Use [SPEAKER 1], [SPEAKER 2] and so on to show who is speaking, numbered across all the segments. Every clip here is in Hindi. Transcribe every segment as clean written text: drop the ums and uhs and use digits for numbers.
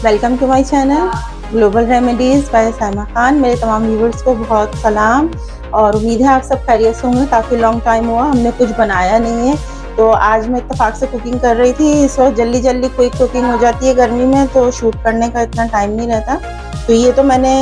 [SPEAKER 1] Welcome to my channel global remedies by Saima Khan. मेरे तमाम व्यूवर्स को बहुत सलाम और उम्मीद है आप सब खैरियत से होंगे। काफ़ी लॉन्ग टाइम हुआ हमने कुछ बनाया नहीं है, तो आज मैं इत्तेफाक से कुकिंग कर रही थी। इस वक्त जल्दी जल्दी क्विक कुकिंग हो जाती है गर्मी में, तो शूट करने का इतना टाइम नहीं रहता। तो ये तो मैंने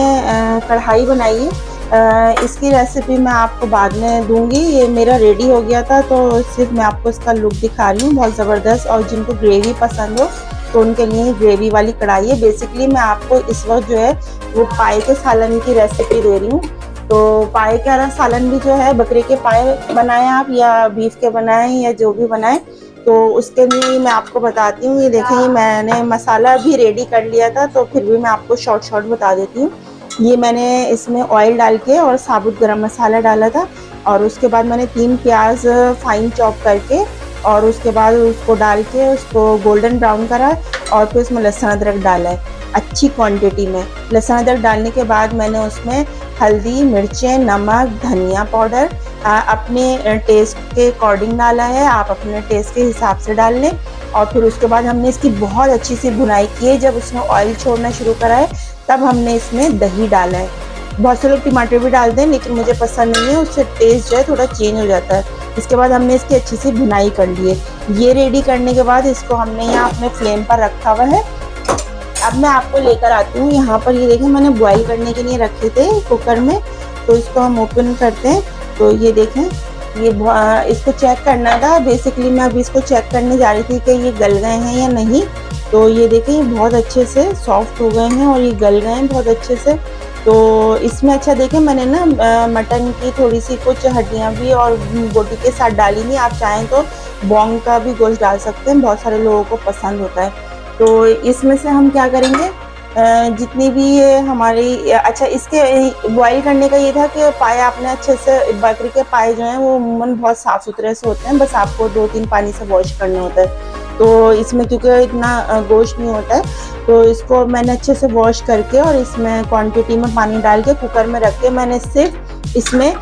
[SPEAKER 1] कढ़ाई बनाई है, इसकी रेसिपी मैं आपको बाद में दूंगी। ये मेरा रेडी हो गया था, तो सिर्फ मैं आपको इसका लुक दिखा रही हूँ, बहुत ज़बरदस्त। और जिनको ग्रेवी पसंद हो तो उनके लिए ग्रेवी वाली कढ़ाई है। बेसिकली मैं आपको इस वक्त जो है वो पाए के सालन की रेसिपी दे रही हूँ। तो पाए का सालन भी जो है, बकरे के पाए बनाएं आप या बीफ के बनाएं या जो भी बनाएं, तो उसके लिए मैं आपको बताती हूँ। ये देखें, मैंने मसाला भी रेडी कर लिया था, तो फिर भी मैं आपको शॉर्ट बता देती हूँ। ये मैंने इसमें ऑयल डाल के और साबुत गरम मसाला डाला था, और उसके बाद मैंने 3 प्याज फाइन चॉप करके और उसके बाद उसको डाल के उसको गोल्डन ब्राउन करा, और फिर उसमें लहसुन अदरक डाला है अच्छी क्वांटिटी में। लहसुन अदरक डालने के बाद मैंने उसमें हल्दी, मिर्चें, नमक, धनिया पाउडर अपने टेस्ट के अकॉर्डिंग डाला है। आप अपने टेस्ट के हिसाब से डाल लें। और फिर उसके बाद हमने इसकी बहुत अच्छी सी भुनाई की है। जब उसने ऑयल छोड़ना शुरू करा है तब हमने इसमें दही डाला है। बहुत से लोग टमाटर भी डालते हैं, लेकिन मुझे पसंद नहीं है, उससे टेस्ट जो है थोड़ा चेंज हो जाता है। इसके बाद हमने इसकी अच्छी सी भुनाई कर ली है। ये रेडी करने के बाद इसको हमने यहाँ अपने फ्लेम पर रखा हुआ है। अब मैं आपको लेकर आती हूँ यहाँ पर। ये देखें, मैंने बॉईल करने के लिए रखे थे कुकर में, तो इसको हम ओपन करते हैं। तो ये देखें, ये इसको चेक करना था। बेसिकली मैं अभी इसको चेक करने जा रही थी कि ये गल गए हैं या नहीं। तो ये देखें, ये बहुत अच्छे से सॉफ्ट हो गए हैं और ये गल गए हैं बहुत अच्छे से। तो इसमें अच्छा देखें, मैंने ना मटन की थोड़ी सी कुछ हड्डियाँ भी और बोटी के साथ डाली नहीं। आप चाहें तो बॉन्ग का भी गोश्त डाल सकते हैं, बहुत सारे लोगों को पसंद होता है। तो इसमें से हम क्या करेंगे, जितनी भी हमारी अच्छा, इसके बॉईल करने का ये था कि पाए आपने अच्छे से, बकरी के पाए जो हैं वो अमूमन बहुत साफ़ सुथरे से होते हैं, बस आपको 2-3 पानी से वॉश करना होता है। तो इसमें क्योंकि इतना गोश्त नहीं होता है, तो इसको मैंने अच्छे से वॉश करके और इसमें क्वांटिटी में पानी डाल के कुकर में रख के मैंने सिर्फ इसमें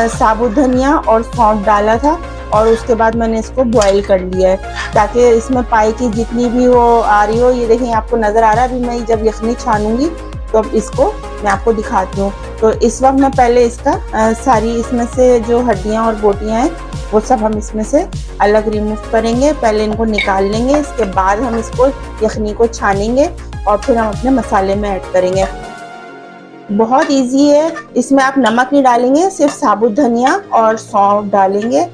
[SPEAKER 1] साबुत धनिया और सौंफ डाला था, और उसके बाद मैंने इसको बॉईल कर लिया है ताकि इसमें पाई की जितनी भी वो आ रही हो। ये देखें, आपको नज़र आ रहा है। अभी मैं जब यखनी छानूंगी तो अब इसको मैं आपको दिखाती हूँ। तो इस वक्त मैं पहले इसका सारी इसमें से जो हड्डियाँ और बोटियाँ हैं वो सब हम इसमें से अलग रिमूव करेंगे। पहले इनको निकाल लेंगे, इसके बाद हम इसको यखनी को छानेंगे और फिर हम अपने मसाले में ऐड करेंगे। बहुत इजी है। इसमें आप नमक नहीं डालेंगे, सिर्फ साबुत धनिया और सौंफ डालेंगे।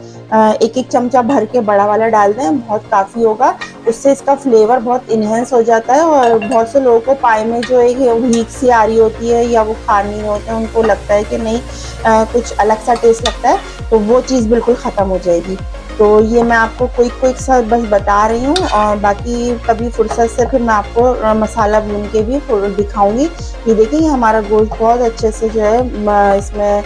[SPEAKER 1] 1-1 चमचा भर के बड़ा वाला डाल दें, बहुत काफ़ी होगा। उससे इसका फ्लेवर बहुत इन्हेंस हो जाता है। और बहुत से लोगों को पाए में जो एक हीक सी आ रही होती है या वो खा नहीं होते हैं, उनको लगता है कि नहीं कुछ अलग सा टेस्ट लगता है, तो वो चीज़ बिल्कुल ख़त्म हो जाएगी। तो ये मैं आपको क्विक सा बस बता रही हूँ, और बाकी कभी फुर्सत से फिर मैं आपको मसाला भून के भी दिखाऊंगी। ये देखिए, ये हमारा गोश्त बहुत अच्छे से जो है इसमें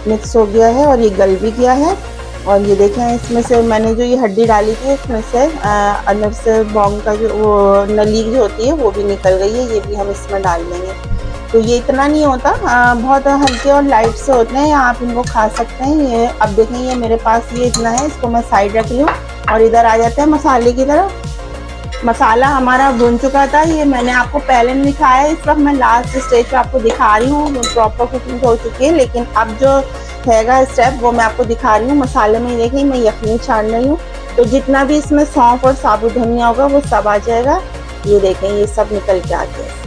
[SPEAKER 1] मिक्स हो गया है और ये गल भी गया है। और ये देखें, इसमें से मैंने जो ये हड्डी डाली थी उसमें से अंदर से बॉन्ग का जो वो नली जो होती है वो भी निकल गई है। ये भी हम इसमें डाल देंगे। तो ये इतना नहीं होता, बहुत हल्के और लाइट से होते हैं, आप इनको खा सकते हैं। ये अब देखें, ये मेरे पास ये इतना है, इसको मैं साइड रख लूँ और इधर आ जाते हैं मसाले की तरफ। मसाला हमारा भुन चुका था, ये मैंने आपको पहले नहीं दिखाया। इस वक्त मैं लास्ट स्टेज पे आपको दिखा रही हूँ, प्रॉपर कुकिंग हो चुकी है। लेकिन अब जो हैगा स्टेप वो मैं आपको दिखा रही हूँ। मसाले में देखिए, मैं यखनी छान रही हूँ, तो जितना भी इसमें सौंफ और साबुत धनिया होगा वो सब आ जाएगा। ये देखें, ये सब निकल के आ गया।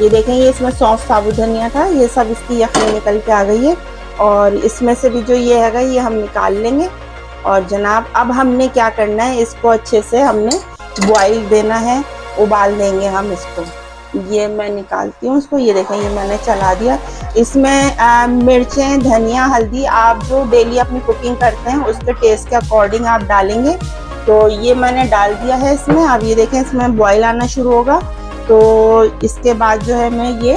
[SPEAKER 1] ये देखें, ये इसमें सौंफ साबुत धनिया था, ये सब इसकी यखनी निकल के आ गई है। और इसमें से भी जो ये हैगा ये हम निकाल लेंगे। और जनाब, अब हमने क्या करना है, इसको अच्छे से हमने बॉईल देना है, उबाल देंगे हम इसको। ये मैं निकालती हूँ इसको। ये देखें, ये मैंने चला दिया। इसमें मिर्चें, धनिया, हल्दी आप जो डेली अपनी कुकिंग करते हैं उसके टेस्ट के अकॉर्डिंग आप डालेंगे। तो ये मैंने डाल दिया है इसमें। अब ये देखें, इसमें बॉईल आना शुरू होगा। तो इसके बाद जो है मैं ये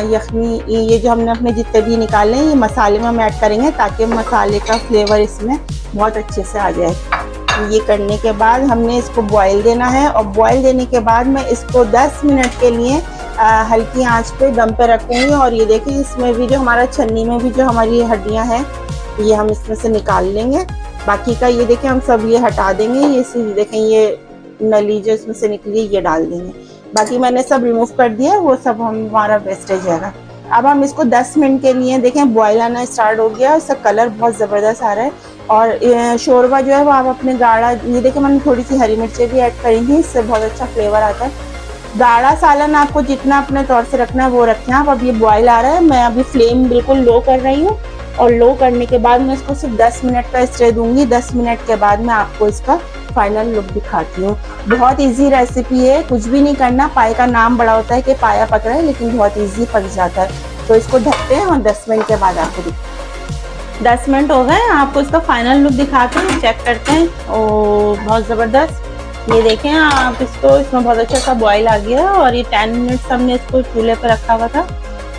[SPEAKER 1] यखनी, ये जो हमने अपने जितने भी निकाले हैं ये मसाले में हम ऐड करेंगे ताकि मसाले का फ्लेवर इसमें बहुत अच्छे से आ जाए। ये करने के बाद हमने इसको बॉईल देना है, और बॉईल देने के बाद मैं इसको 10 मिनट के लिए हल्की आंच पे दम पे रखूँगी। और ये देखें, इसमें भी जो हमारा छन्नी में भी जो हमारी हड्डियाँ हैं ये हम इसमें से निकाल लेंगे। बाकी का ये देखें हम सब ये हटा देंगे। ये देखें, ये नली जो इसमें से निकली ये डाल देंगे। बाकी मैंने सब रिमूव कर दिया, वो सब हमारा वेस्टेज है। अब हम इसको 10 मिनट के लिए देखें बॉयल आना स्टार्ट हो गया, इसका कलर बहुत ज़बरदस्त आ रहा है। और शोरबा जो है वो आप अपने गाढ़ा, ये देखें मैंने थोड़ी सी हरी मिर्चें भी ऐड करी थी, इससे बहुत अच्छा फ्लेवर आता है। गाढ़ा सालन आपको जितना अपने तौर से रखना है वो रखें आप। अब ये बॉयल आ रहा है, मैं अभी फ्लेम बिल्कुल लो कर रही हूँ और लो करने के बाद मैं इसको सिर्फ 10 मिनट का स्टे दूंगी। 10 मिनट के बाद मैं आपको इसका फाइनल लुक दिखाती हूँ। बहुत इजी रेसिपी है, कुछ भी नहीं करना। पाए का नाम बड़ा होता है कि पाया पक रहा है, लेकिन बहुत इजी पक जाता है। तो इसको ढकते हैं और 10 मिनट के बाद आपको 10 मिनट हो गए, आपको इसका फाइनल लुक दिखाते हैं, चेक करते हैं। ओ बहुत ज़बरदस्त, ये देखें आप इसको, इसमें बहुत अच्छा सा बॉयल आ गया और ये 10 मिनट्स हमने इसको चूल्हे पर रखा हुआ था।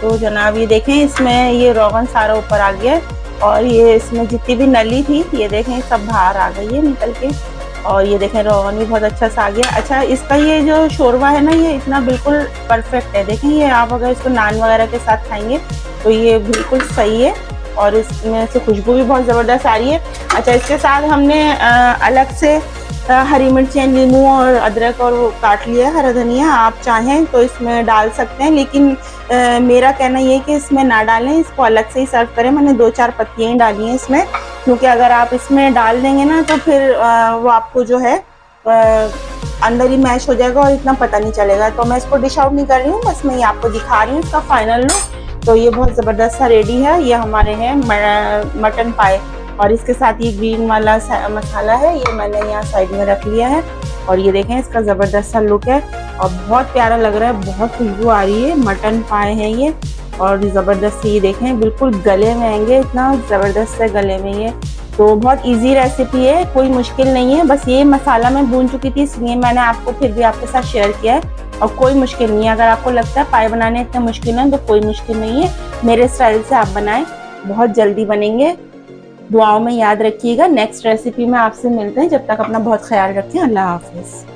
[SPEAKER 1] तो जनाब ये देखें इसमें ये रोगन सारा ऊपर आ गया और ये इसमें जितनी भी नली थी ये देखें सब बाहर आ गई है निकल के। और ये देखें रोगन भी बहुत अच्छा सा आ गया। अच्छा इसका ये जो शोरबा है ना ये इतना बिल्कुल परफेक्ट है। देखें ये आप अगर इसको नान वगैरह के साथ खाएंगे तो ये बिल्कुल सही है और इसमें से खुशबू भी बहुत ज़बरदस्त आ रही है। अच्छा इसके साथ हमने अलग से हरी मिर्चें, नींबू और अदरक और वो काट लिया, हरा धनिया। आप चाहें तो इसमें डाल सकते हैं, लेकिन मेरा कहना ये है कि इसमें ना डालें, इसको अलग से ही सर्व करें। मैंने 2-4 पत्तियाँ ही डाली हैं इसमें, क्योंकि अगर आप इसमें डाल देंगे ना तो फिर वो आपको जो है अंदर ही मैश हो जाएगा और इतना पता नहीं चलेगा। तो मैं इसको डिश आउट नहीं कर रही हूँ, बस मैं ये आपको दिखा रही हूँ इसका फाइनल लुक। तो ये बहुत ज़बरदस्त सा रेडी है। ये हमारे हैं मटन पाए और इसके साथ ये ग्रीन वाला मसाला है, ये मैंने यहाँ साइड में रख लिया है। और ये देखें इसका ज़बरदस्त सा लुक है और बहुत प्यारा लग रहा है, बहुत खुशबू आ रही है। मटन पाए हैं ये और ज़बरदस्त ये देखें बिल्कुल गले में आएंगे, इतना ज़बरदस्त है गले में ये। तो बहुत इजी रेसिपी है, कोई मुश्किल नहीं है। बस ये मसाला मैं भून चुकी थी इसलिए मैंने आपको फिर भी आपके साथ शेयर किया है और कोई मुश्किल नहीं है। अगर आपको लगता है पाए बनाने इतने मुश्किल हैं तो कोई मुश्किल नहीं है, मेरे स्टाइल से आप बनाएं, बहुत जल्दी बनेंगे। दुआओं में याद रखिएगा। नेक्स्ट रेसिपी में आपसे मिलते हैं, जब तक अपना बहुत ख्याल रखें। अल्लाह हाफिज़।